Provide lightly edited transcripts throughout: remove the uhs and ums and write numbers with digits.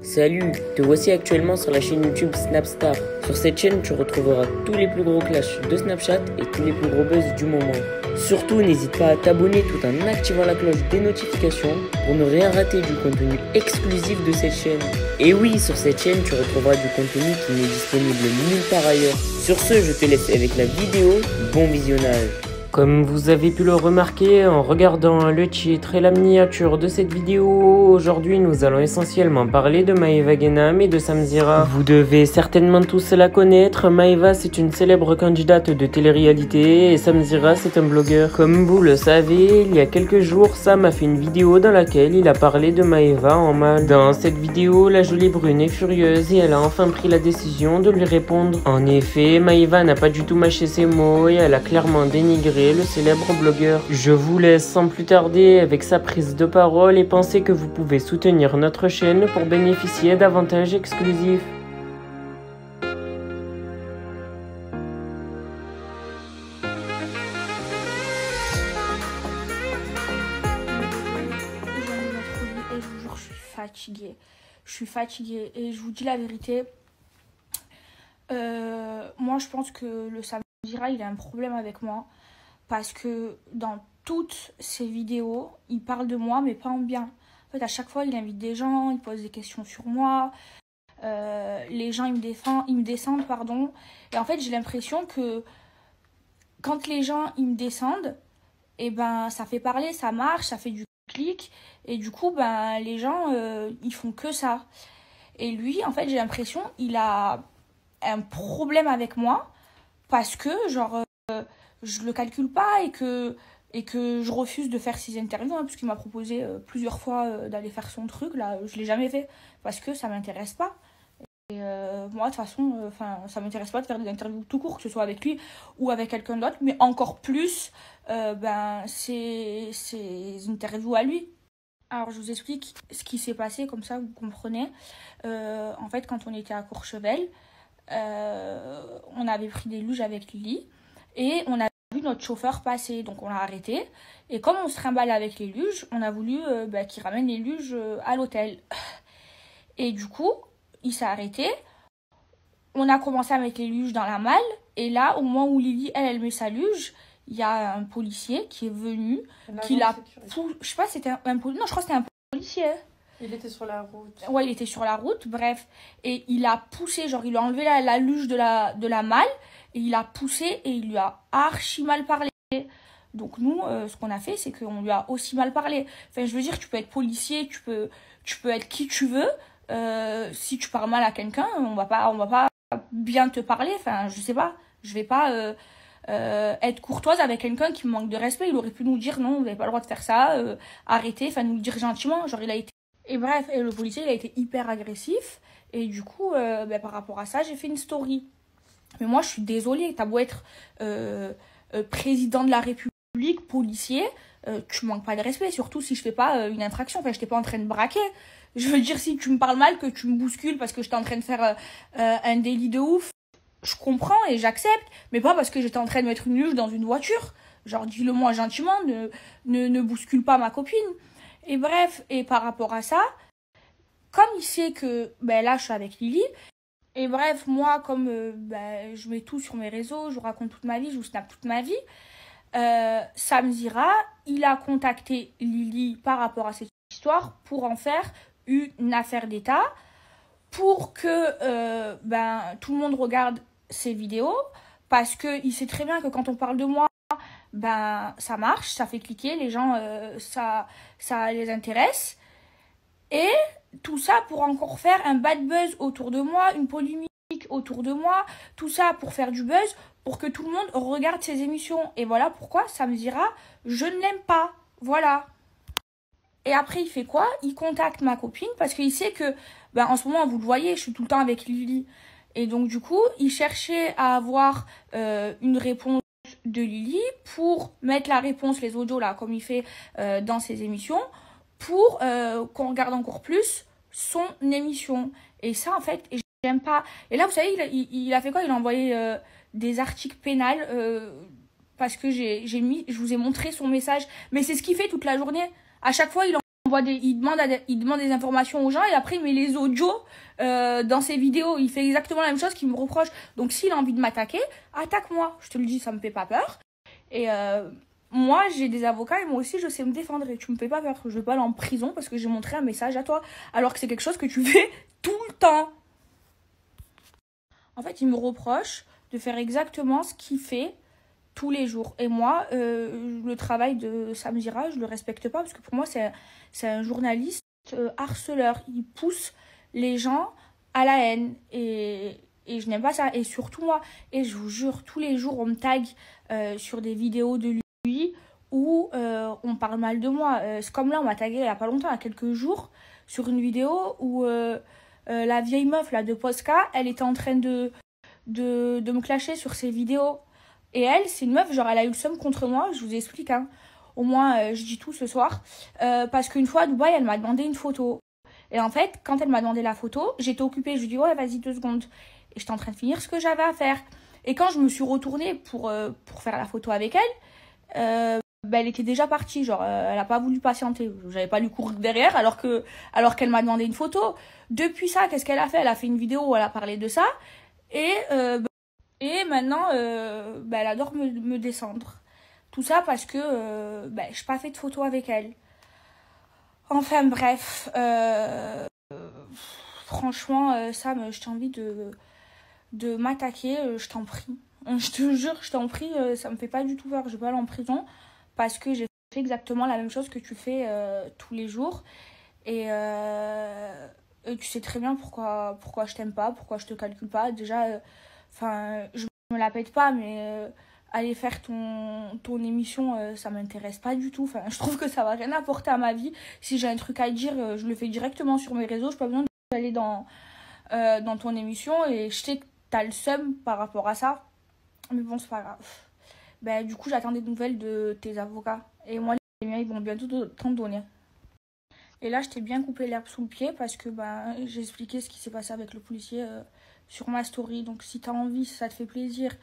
Salut, te voici actuellement sur la chaîne YouTube Snapstar. Sur cette chaîne, tu retrouveras tous les plus gros clashs de Snapchat et tous les plus gros buzz du moment. Surtout, n'hésite pas à t'abonner tout en activant la cloche des notifications pour ne rien rater du contenu exclusif de cette chaîne. Et oui, sur cette chaîne, tu retrouveras du contenu qui n'est disponible nulle part ailleurs. Sur ce, je te laisse avec la vidéo. Bon visionnage. Comme vous avez pu le remarquer en regardant le titre et la miniature de cette vidéo, aujourd'hui nous allons essentiellement parler de Maeva Genam et de Samzira. Vous devez certainement tous la connaître, Maeva c'est une célèbre candidate de télé-réalité et Samzira c'est un blogueur. Comme vous le savez, il y a quelques jours, Sam a fait une vidéo dans laquelle il a parlé de Maeva en mal. Dans cette vidéo, la jolie brune est furieuse et elle a enfin pris la décision de lui répondre. En effet, Maeva n'a pas du tout mâché ses mots et elle a clairement dénigré le célèbre blogueur. Je vous laisse sans plus tarder avec sa prise de parole et pensez que vous pouvez soutenir notre chaîne pour bénéficier d'avantages exclusifs. Et je vous jure, je suis fatiguée. Je suis fatiguée et je vous dis la vérité. Moi, je pense que le Samzira, il a un problème avec moi. Parce que dans toutes ses vidéos, il parle de moi, mais pas en bien. En fait, à chaque fois, il invite des gens, il pose des questions sur moi. Les gens, ils me descendent, pardon. Et en fait, j'ai l'impression que quand les gens, ils me descendent, et ben, ça fait parler, ça marche, ça fait du clic. Et du coup, ben, les gens, ils font que ça. Et lui, en fait, j'ai l'impression il a un problème avec moi. Parce que, genre... je le calcule pas et que je refuse de faire ses interviews, hein, parce qu'il m'a proposé plusieurs fois d'aller faire son truc. Là, je l'ai jamais fait parce que ça m'intéresse pas. Et moi, de toute façon, ça m'intéresse pas de faire des interviews tout court, que ce soit avec lui ou avec quelqu'un d'autre, mais encore plus, ses interviews à lui. Alors, je vous explique ce qui s'est passé, comme ça vous comprenez. En fait, quand on était à Courchevel, on avait pris des luges avec Lily et on a vu notre chauffeur passer, donc on l'a arrêté. Et comme on se trimballe avec les luges, on a voulu qu'il ramène les luges à l'hôtel. Et du coup, il s'est arrêté. On a commencé à mettre les luges dans la malle. Et là, au moment où Lily, elle met sa luge, il y a un policier qui est venu, qui l'a... Je sais pas, c'était un policier. Non, je crois que c'était un policier. Il était sur la route. Ouais, il était sur la route, bref. Et il a poussé, genre, il a enlevé la luge de la malle. Et il a poussé et il lui a archi mal parlé. Donc nous, ce qu'on a fait, c'est qu'on lui a aussi mal parlé. Enfin, je veux dire, tu peux être policier, tu peux être qui tu veux. Si tu parles mal à quelqu'un, on va pas bien te parler. Enfin, je sais pas. Je vais pas être courtoise avec quelqu'un qui me manque de respect. Il aurait pu nous dire non, vous n'avez pas le droit de faire ça. Arrêtez. Enfin, nous le dire gentiment. Genre, il a été... Et bref, et le policier, il a été hyper agressif. Et du coup, par rapport à ça, j'ai fait une story. Mais moi, je suis désolée, t'as beau être président de la République, policier, tu manques pas de respect, surtout si je fais pas une infraction. Enfin, je t'ai pas en train de braquer. Je veux dire, si tu me parles mal, que tu me bouscules parce que j'étais en train de faire un délit de ouf, je comprends et j'accepte, mais pas parce que j'étais en train de mettre une luge dans une voiture. Genre, dis-le moi gentiment, ne bouscule pas ma copine. Et bref, et par rapport à ça, comme il sait que là, je suis avec Lily, et bref, moi, comme je mets tout sur mes réseaux, je vous raconte toute ma vie, je vous snap toute ma vie, Samzira, il a contacté Lily par rapport à cette histoire pour en faire une affaire d'État, pour que tout le monde regarde ses vidéos, parce qu'il sait très bien que quand on parle de moi, ça marche, ça fait cliquer, les gens, ça les intéresse. Et tout ça pour encore faire un bad buzz autour de moi, une polémique autour de moi, tout ça pour faire du buzz, pour que tout le monde regarde ses émissions. Et voilà pourquoi Samzira, je ne l'aime pas. Voilà. Et après, il fait quoi? Il contacte ma copine parce qu'il sait que, en ce moment, vous le voyez, je suis tout le temps avec Lily. Et donc, du coup, il cherchait à avoir une réponse de Lily pour mettre la réponse, les audios, là, comme il fait dans ses émissions, pour qu'on regarde encore plus son émission. Et ça, en fait, j'aime pas. Et là, vous savez, il a fait quoi? Il a envoyé des articles pénals parce que je vous ai montré son message. Mais c'est ce qu'il fait toute la journée. À chaque fois, il il demande des informations aux gens et après il met les audios dans ses vidéos. Il fait exactement la même chose qu'il me reproche. Donc s'il a envie de m'attaquer, attaque-moi. Je te le dis, ça me fait pas peur. Et moi, j'ai des avocats et moi aussi, je sais me défendre et tu me fais pas peur. Je vais pas aller en prison parce que j'ai montré un message à toi. Alors que c'est quelque chose que tu fais tout le temps. En fait, il me reproche de faire exactement ce qu'il fait tous les jours. Et moi, le travail de Samzira, je le respecte pas parce que pour moi, c'est un journaliste harceleur. Il pousse les gens à la haine. Et je n'aime pas ça. Et surtout moi, et je vous jure, tous les jours, on me tag sur des vidéos de lui où on parle mal de moi. C'est comme là, on m'a tagué il y a pas longtemps, il y a quelques jours, sur une vidéo où la vieille meuf là, de Posca, elle était en train de me clasher sur ses vidéos. Et elle, c'est une meuf, genre elle a eu le seum contre moi, je vous explique, hein. Au moins, je dis tout ce soir. Parce qu'une fois à Dubaï, elle m'a demandé une photo. Et en fait, quand elle m'a demandé la photo, j'étais occupée. Je lui dis, ouais, vas-y, 2 secondes. Et j'étais en train de finir ce que j'avais à faire. Et quand je me suis retournée pour faire la photo avec elle, elle était déjà partie. Genre, elle n'a pas voulu patienter. J'avais pas lui courir derrière alors qu'elle m'a demandé une photo. Depuis ça, qu'est-ce qu'elle a fait? Elle a fait une vidéo où elle a parlé de ça. Et maintenant, elle adore me descendre. Tout ça parce que je n'ai pas fait de photo avec elle. Enfin bref, franchement, Sam, je t'ai envie de m'attaquer, je t'en prie. Je te jure, je t'en prie, ça me fait pas du tout peur. Je vais pas aller en prison parce que j'ai fait exactement la même chose que tu fais tous les jours. Et tu sais très bien pourquoi je t'aime pas, pourquoi je te calcule pas. Déjà, je me la pète pas, mais aller faire ton émission, ça m'intéresse pas du tout. Je trouve que ça va rien apporter à ma vie. Si j'ai un truc à dire, je le fais directement sur mes réseaux. Je n'ai pas besoin d'aller dans ton émission. Et je sais que tu as le seum par rapport à ça. Mais bon, c'est pas grave. Du coup, j'attends des nouvelles de tes avocats. Et moi, les miens, ils vont bientôt t'en donner. Et là, je t'ai bien coupé l'herbe sous le pied parce que j'ai expliqué ce qui s'est passé avec le policier sur ma story. Donc, si tu as envie, si ça te fait plaisir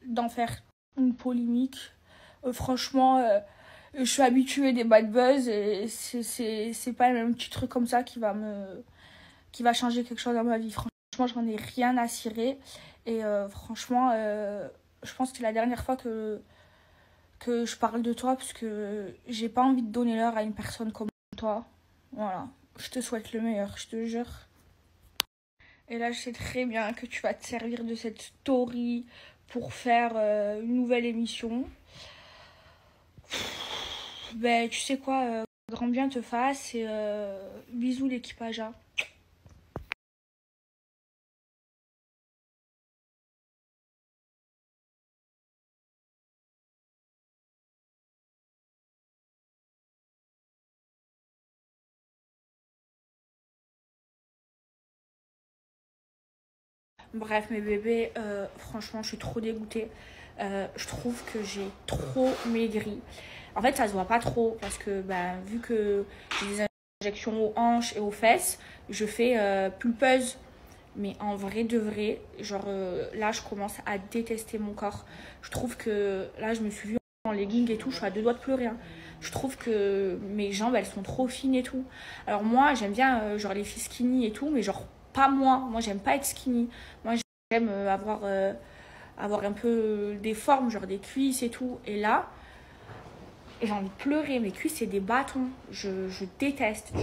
d'en faire une polémique, franchement, je suis habituée des bad buzz et c'est pas le même petit truc comme ça qui va changer quelque chose dans ma vie. Franchement, j'en ai rien à cirer. Et franchement, je pense que c'est la dernière fois que je parle de toi parce que j'ai pas envie de donner l'heure à une personne comme toi. Voilà, je te souhaite le meilleur, je te jure. Et là, je sais très bien que tu vas te servir de cette story pour faire une nouvelle émission. Tu sais quoi, grand bien te fasse et bisous l'équipage. Bref, mes bébés, franchement, je suis trop dégoûtée. Je trouve que j'ai trop maigri. En fait, ça se voit pas trop parce que vu que j'ai des injections aux hanches et aux fesses, je fais pulpeuse. Mais en vrai de vrai, là, je commence à détester mon corps. Je trouve que là, je me suis vue en legging et tout, je suis à 2 doigts de pleurer. Hein. Je trouve que mes jambes, elles sont trop fines et tout. Alors moi, j'aime bien les filles skinny et tout, mais pas moi. Moi, j'aime pas être skinny. Moi, j'aime avoir un peu des formes, des cuisses et tout. Et là, j'ai envie de pleurer. Mes cuisses, c'est des bâtons. Je déteste.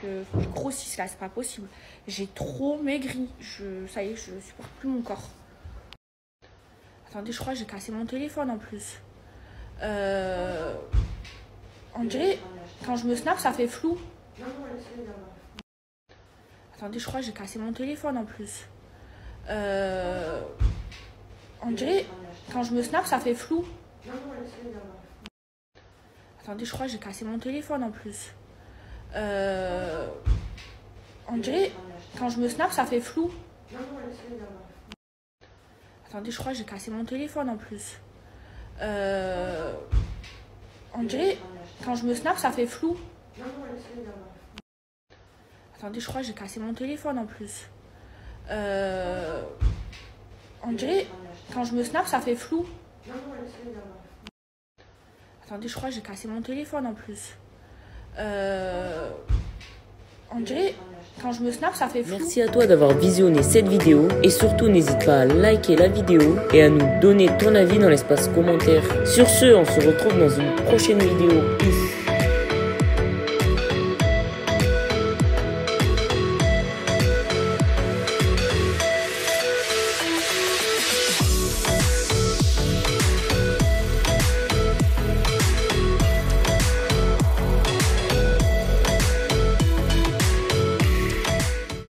Que je grossisse là, c'est pas possible. J'ai trop maigri. Ça y est, je supporte plus mon corps. Attendez, je crois que j'ai cassé mon téléphone en plus. On dirait, quand je me snap, ça fait flou. Attendez, je crois que j'ai cassé mon téléphone en plus. On dirait, quand je me snap, ça fait flou. Attendez, je crois que j'ai cassé mon téléphone en plus. On dirait, quand je me snap, ça fait flou. Attendez, je crois que j'ai cassé mon téléphone en plus. On dirait, quand je me snap, ça fait flou. Attendez, je crois que j'ai cassé mon téléphone en plus. On dirait, quand je me snap, ça fait flou. Attendez, je crois que j'ai cassé mon téléphone en plus. On dirait, quand je me snap, ça fait flou. Merci à toi d'avoir visionné cette vidéo et surtout n'hésite pas à liker la vidéo et à nous donner ton avis dans l'espace commentaire. Sur ce, on se retrouve dans une prochaine vidéo. Peace.